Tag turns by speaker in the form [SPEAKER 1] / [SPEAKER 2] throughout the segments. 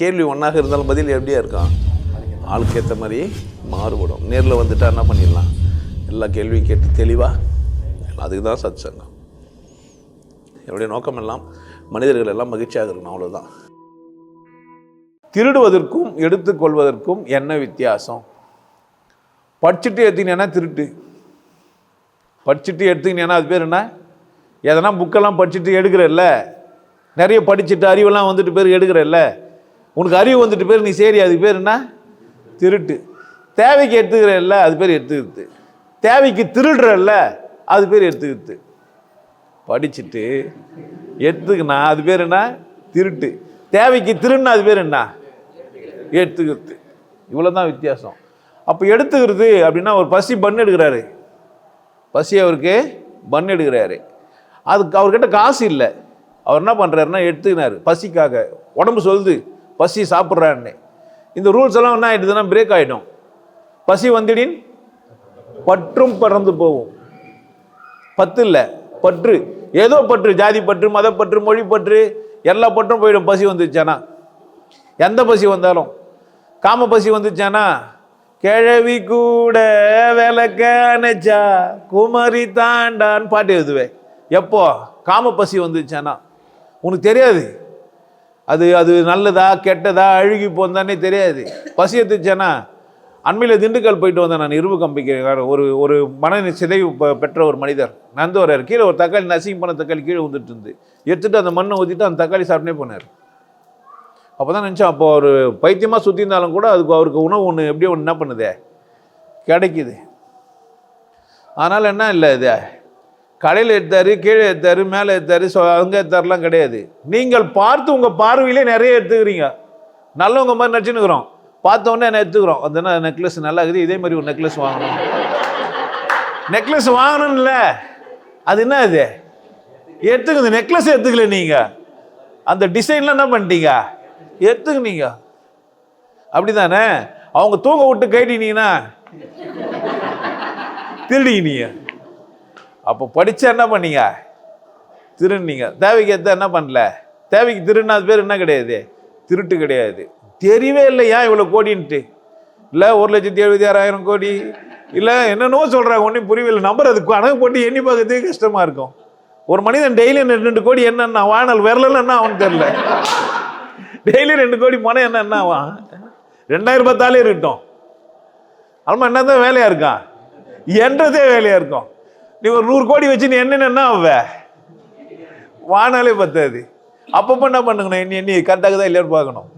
[SPEAKER 1] கேள்வி ஒன்றாக இருந்தாலும் பதில் எப்படியா இருக்கும், ஆளுக்கு ஏற்ற மாதிரி மாறுபடும். நேரில் வந்துட்டால் என்ன பண்ணிடலாம், எல்லா கேள்வியும் கேட்டு தெளிவாக. அதுக்கு தான் சத் சங்கம். என்னுடைய நோக்கம் எல்லாம் மனிதர்கள் எல்லாம் மகிழ்ச்சியாக இருக்கணும், அவ்வளோதான். திருடுவதற்கும் எடுத்துக்கொள்வதற்கும் என்ன வித்தியாசம்? படிச்சுட்டு எடுத்தீங்கன்னா திருட்டு, படிச்சுட்டு எடுத்துக்கினேன்னா அது பேர் என்ன? எதனா புக்கெல்லாம் படிச்சுட்டு எடுக்கிறல்ல, நிறைய படிச்சுட்டு அறிவெல்லாம் வந்துட்டு பேர் எடுக்கிறல்ல, உனக்கு அறிவு வந்துட்டு பேர் நீ சரி, அதுக்கு பேர் என்ன? திருட்டு. தேவைக்கு எடுத்துக்கிறல்ல, அது பேர் எடுத்துக்கிறது. தேவைக்கு திருடுறல்ல, அது பேர் எடுத்துக்கிறது. படிச்சுட்டு எடுத்துக்கினா அது பேர் என்ன? திருட்டு. தேவைக்கு திருடுனா அது பேர் என்ன? எடுத்துக்கிறது. இவ்வளோதான் வித்தியாசம். அப்போ எடுத்துக்கிறது அப்படின்னா, ஒரு பசி பன் எடுக்கிறாரு, பசி அவருக்கு பன் எடுக்கிறாரு, அதுக்கு அவர்கிட்ட காசு இல்லை, அவர் என்ன பண்ணுறாருன்னா எடுத்துக்கினார் பசிக்காக. உடம்பு சொல்லுது பசி சாப்பிட்றான்னு. இந்த ரூல்ஸ் எல்லாம் என்ன ஆகிடுதுன்னா பிரேக் ஆகிடும். பசி வந்துடின் பற்றும் பறந்து போகும். பத்து இல்லை, பற்று, ஏதோ பற்று, ஜாதி பற்று, மதப்பற்று, மொழி பற்று, எல்லா பற்றும் போயிடும் பசி வந்துச்சானா. எந்த பசி வந்தாலும், காம பசி வந்துச்சானா, கிழவி கூட விளக்கா குமரி தாண்டான்னு பாட்டு எழுதுவேன். எப்போ காம பசி வந்துச்சானா உனக்கு தெரியாது, அது அது நல்லதா கெட்டதா அழுகி போந்தானே தெரியாது. பசி எடுத்துச்சானா, அண்மையில் திண்டுக்கல் போயிட்டு வந்தேன் நான், இரும்பு கம்பிக்கிறேன். ஒரு மன சிதைவு பெற்ற ஒரு மனிதர் நந்து வர்றார். கீழே ஒரு தக்காளி, நசிங்க பண்ண தக்காளி கீழே வந்துட்டு இருந்து, எடுத்துட்டு அந்த மண்ணை ஊற்றிட்டு அந்த தக்காளி சாப்பிட்டே போனார். அப்போ தான் நினச்சோம், அப்போ ஒரு பைத்தியமாக சுற்றி இருந்தாலும் கூட அதுக்கு அவருக்கு உணவு ஒன்று எப்படியோ ஒன்று என்ன பண்ணுதே கிடைக்குது. அதனால் என்ன இல்லை, இது கடையில் எடுத்தார், கீழே எடுத்தார், மேலே எடுத்தார், அங்கே எடுத்தாருலாம் கிடையாது. நீங்கள் பார்த்து உங்கள் பார்வையிலே நிறைய எடுத்துக்கிறீங்க. நல்லவங்க மாதிரி நடிச்சுன்னுக்குறோம், பார்த்தோன்னே என்ன எடுத்துக்கிறோம். அந்த நெக்லஸ் நல்லா இருக்குது, இதே மாதிரி ஒரு நெக்லஸ் வாங்கணும், நெக்லஸ் வாங்கணும் இல்லை, அது என்ன அது எடுத்துக்குது. நெக்லஸ் எடுத்துக்கல நீங்கள், அந்த டிசைன்லாம் என்ன பண்ணிட்டீங்க எடுத்துக்கினீங்க. அப்படிதானே? அவங்க தூங்க விட்டு கைட்டினீங்கன்னா திருடினீங்க. அப்போ படிச்சா என்ன பண்ணீங்க? திருடுனீங்க. தேவைக்கு எடுத்தா என்ன பண்ணல? தேவைக்கு திருடுனா அது பேர் என்ன கிடையாது? திருட்டு கிடையாது. தெரியவே இல்லை ஏன் இவ்வளோ கோடின்ட்டு. இல்லை 1,76,000 கோடி, இல்லை என்னென்னோ சொல்கிறாங்க, ஒன்றும் புரியவில்லை. நம்பர் அது கணக்கு போட்டு எண்ணி பார்க்கறதுக்கு கஷ்டமாக இருக்கும். ஒரு மனிதன் டெய்லி 2 கோடி என்னன்னா வானல் விரலன்னு என்ன அவனுக்கு தெரியல. டெய்லி 2 கோடி போனால் என்ன ஆவான்? 2010 இருக்கட்டும், ஆமா என்னதான் வேலையா இருக்கான் என்றதே வேலையா இருக்கும். நீ ஒரு 100 கோடி வச்சு நீ என்ன ஆவ? வானாலே பத்தாது. அப்பப்போ என்ன பண்ணுங்கண்ணா, எண்ணி கரெக்டாக தான் இல்லையான்னு பார்க்கணும்.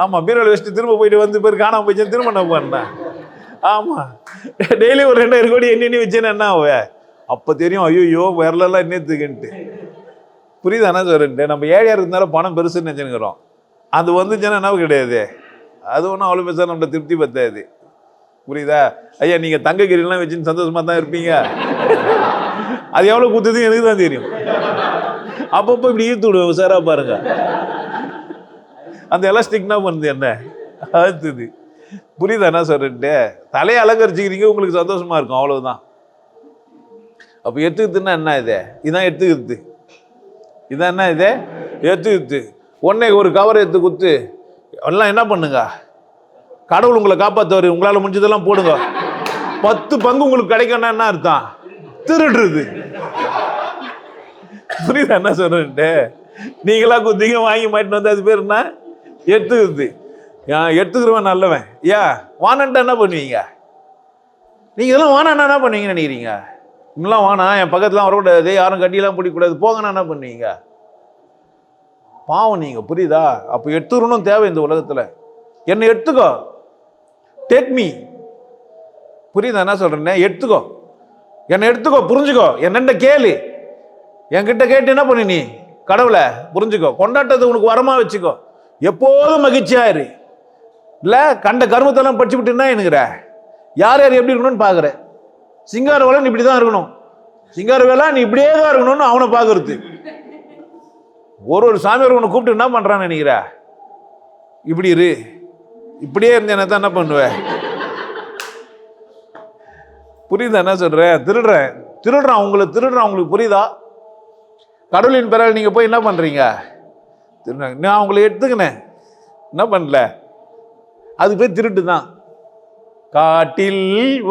[SPEAKER 1] ஆமாம், பீரோவில் வச்சுட்டு திரும்ப போயிட்டு வந்து பேர் காணாமல் போயிடுச்சு, திரும்ப என்ன பண்ணேன்? ஆமாம், டெய்லி ஒரு 2000 கோடி எண்ணி வச்சேன்னு என்ன ஆவ? அப்போ தெரியும் ஐயோ வரலாம் என்னத்துக்குன்ட்டு. புரியுதானா சொல்லிட்டு? நம்ம ஏழையாக இருக்கிறதுனால பணம் பெருசுன்னு நினச்சினுக்கிறோம். அது வந்துச்சுன்னா என்ன கிடையாது, அது ஒன்றும் அவ்வளோ பெருசாக நம்மளை திருப்தி பத்தாது. புரியுதா? ஐயா நீங்கள் தங்ககிரிலாம் வச்சுன்னு சந்தோஷமாக தான் இருப்பீங்க, அது எவ்வளோ குத்துது எனக்கு தான் தெரியும். அப்பப்போ இப்படி ஈர்த்து விடுவேன், உசாரா பாருங்க. அந்த எலாஸ்டிக்னா பண்ணுது என்ன அழுத்துது. புரியுதானா சொல்லிட்டு? தலையை அலங்கரிச்சுக்கிறீங்க, உங்களுக்கு சந்தோஷமா இருக்கும், அவ்வளவுதான். அப்போ எடுத்துக்கிறதுன்னா என்ன? இதான் எடுத்துக்கிறது. இதான் என்ன? எடுத்துக்கிறது. உடனே ஒரு கவர் எடுத்து குத்து எல்லாம் என்ன பண்ணுங்க, கடவுள் உங்களை காப்பாற்றுவார், உங்களால் முடிஞ்சதெல்லாம் போடுங்க, 10 பங்கு உங்களுக்கு கிடைக்கணும்னா என்ன அர்த்தம்? திருடுறது. புரியுதா என்ன சொல்றேன்ட்டு? நீங்களா குத்திங்க வாங்கி மாட்டின்னு வந்து அது பேர் என்ன? எடுத்துக்கிறது. எடுத்துக்கிறவன் நல்லவன். ஏன் வானன்ட்டு என்ன பண்ணுவீங்க நீங்க? இதெல்லாம் வானா என்ன பண்ணுவீங்கன்னு நினைக்கிறீங்க? இன்னெல்லாம் வானா, என் பக்கத்துலாம் வரக்கூடாது, யாரும் கட்டியெல்லாம் பிடிக்கக்கூடாது, போங்கண்ணா என்ன பண்ணுவீங்க? பாவம் நீங்க. புரியுதா? அப்போ எடுத்துக்கணும் தேவை இந்த உலகத்துல. என்னை எடுத்துக்கோ, டேக் மீ. புரியுதா என்ன சொல்றேன்? எடுத்துக்கோ, என்னை எடுத்துக்கோ, புரிஞ்சுக்கோ, என்னென்ன கேளு, என்கிட்ட கேட்டு என்ன பண்ணு, நீ கடவுளை புரிஞ்சுக்கோ, கொண்டாட்டத்தை உனக்கு வரமா வச்சுக்கோ, எப்போதும் மகிழ்ச்சியா இரு. இல்ல கண்ட கருமத்தெல்லாம் படிச்சு விட்டுன்னா எனக்குற யார் யார் எப்படி இருக்கணும்னு பாக்குற. சிங்கார வேலை நீ இப்படிதான் இருக்கணும், சிங்கார வேலை நீ இப்படியே தான் இருக்கணும்னு அவனை பாக்குறது. ஒரு சாமியார் உன்னை கூப்பிட்டு என்ன பண்றான்னு நினைக்கிற? இப்படி இரு, இப்படியே இருந்தேன்னா தான் என்ன பண்ணுவேன்? புரியுதா என்ன சொல்றேன்? திருடுறான் உங்களுக்கு புரியுதா? கடவுளின் பிறகு நீங்க போய் என்ன பண்றீங்க? நான் உங்களை எடுத்துக்கினேன், என்ன பண்ணல, அது பேர் திருட்டு தான். காட்டில்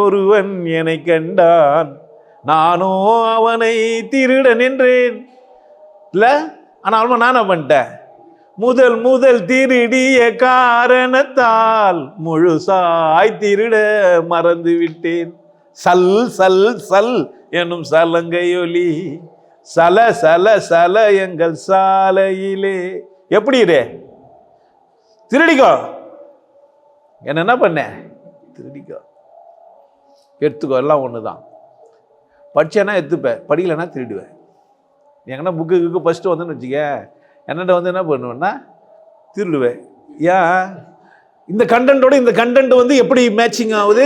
[SPEAKER 1] ஒருவன் என்னை கண்டான், நானோ அவனை திருடன் என்றேன். இல்ல, ஆனால் நான் என்ன பண்ணிட்டேன், முதல் முதல் திருடிய காரணத்தால் முழுசாய் திருட மறந்து விட்டேன். சல் சல் சல் என்னும் சலங்கையொலி சல சல சல எங்கள் சாலையிலே. எப்படி ரே திருடிக்கோ, என்ன பண்ண, திருடிக்கோ, எடுத்துக்கோ, எல்லாம் ஒன்று தான். படிச்சேன்னா எடுத்துப்பேன், படிக்கலைன்னா திருடுவேன். எங்கன்னா புக்கு ஃபஸ்ட்டு வந்துன்னு வச்சுக்க, என்னட்ட வந்து என்ன பண்ணுவேன்னா திருடுவேன். ஏன் இந்த கண்டென்ட்டோட இந்த கண்டென்ட் வந்து எப்படி மேட்சிங் ஆகுது,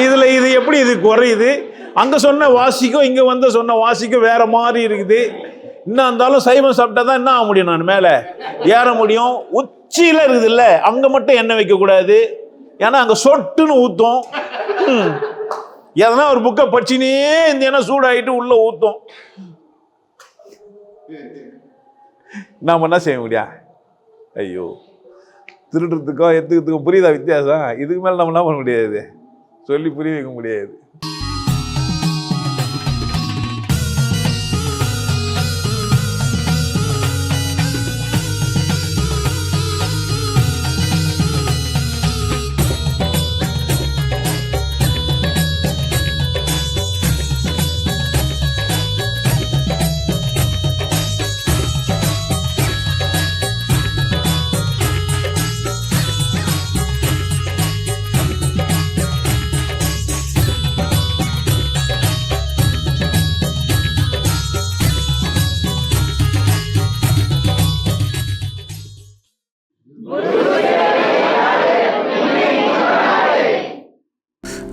[SPEAKER 1] இதில் இது எப்படி இது குறையுது, அங்கே சொன்ன வாசிக்கும் இங்கே வந்து சொன்ன வாசிக்கும் வேற மாதிரி இருக்குது. இன்னும் இருந்தாலும் சைவம் சாப்பிட்டா தான் என்ன ஆக முடியும், நான் மேலே ஏற முடியும். உச்சியில் இருக்குது இல்லை, அங்கே மட்டும் எண்ணெய் வைக்கக்கூடாது, ஏன்னா அங்கே சொட்டுன்னு ஊற்றும். எதனா ஒரு புக்கை படிச்சுனே இந்த எண்ணெய் சூடாகிட்டு உள்ளே ஊற்றும். நாம் என்ன செய்ய முடியா? ஐயோ, திருடுறதுக்கும் எடுத்துக்கிறதுக்கும் புரியுதா வித்தியாசம்? இதுக்கு மேலே நம்ம என்ன பண்ண முடியாது, சொல்லி புரிய வைக்க முடியாது.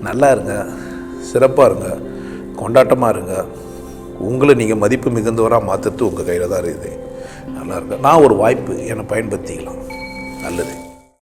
[SPEAKER 2] நல்லா இருங்க, சிறப்பாக இருங்க, கொண்டாட்டமாக இருங்க. உங்களை நீங்கள் மதிப்பு மிகுந்தவராக மாற்றுறது உங்கள் கையில் தான் இருக்குது. நல்லா இருங்க. நான் ஒரு வாய்ப்பு, என்னை பயன்படுத்திக்கலாம். நல்லது.